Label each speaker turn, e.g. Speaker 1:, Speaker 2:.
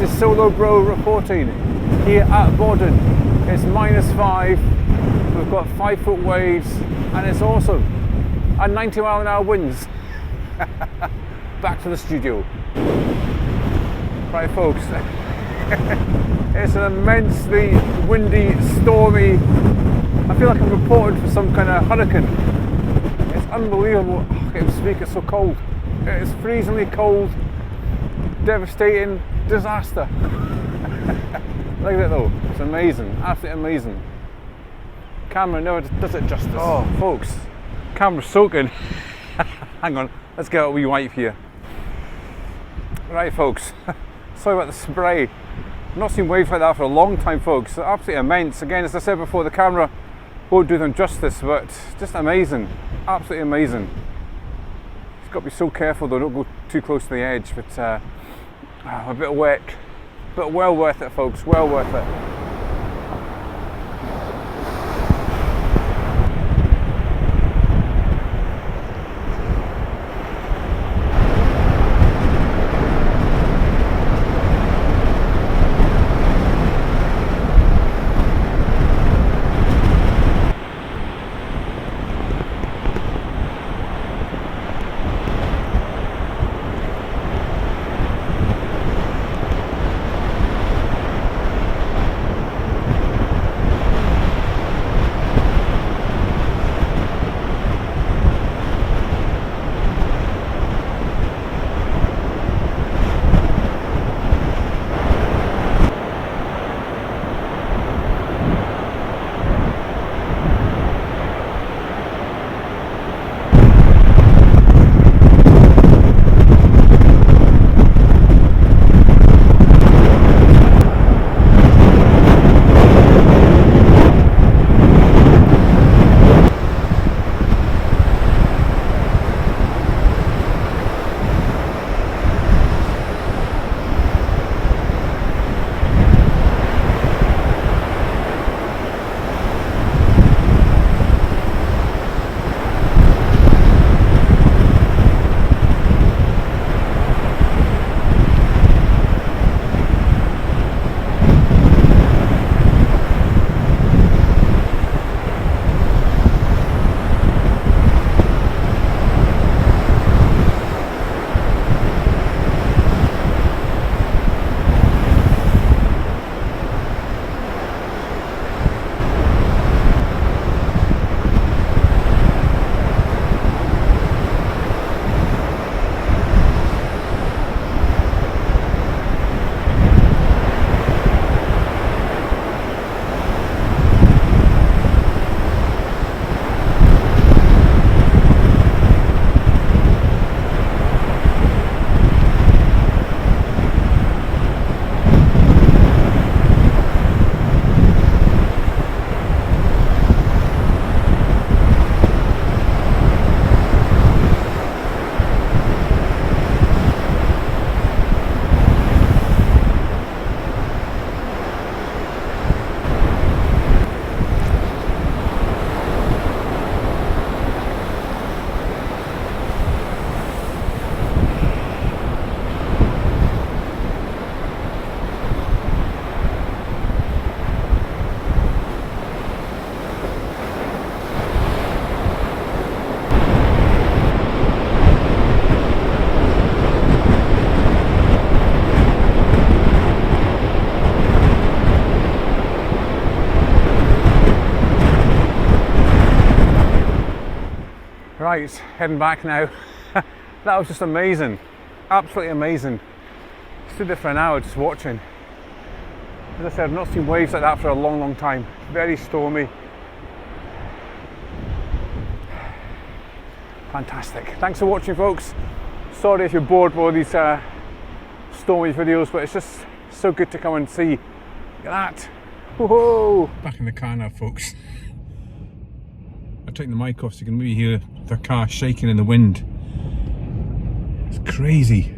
Speaker 1: this is Solo Bro reporting here at Boddin. It's -5, we've got 5-foot waves and it's awesome. And 90-mile-an-hour winds. Back to the studio. Right folks, it's an immensely windy, stormy, I feel like I'm reporting for some kind of hurricane. It's unbelievable. I can't even speak, it's so cold. It's freezingly cold, devastating, disaster. Look at it though, it's amazing, absolutely amazing. Camera never does it justice. Oh folks, camera's soaking. Hang on, let's get a wee wipe here. Right folks, sorry about the spray. I've not seen waves like that for a long time folks, they're absolutely immense. Again, as I said before, the camera won't do them justice, but just amazing, absolutely amazing. Got to be so careful though, don't go too close to the edge, but a bit wet, but well worth it folks, well worth it. Right, heading back now. That was just amazing, absolutely amazing. Stood there for an hour just watching. As I said, I've not seen waves like that for a long time. Very stormy. Fantastic. Thanks for watching folks. Sorry if you're bored by all these stormy videos, but it's just so good to come and see. Look at that. Whoa! Back in the car now folks. I'll take the mic off so you can maybe hear the car shaking in the wind. It's crazy.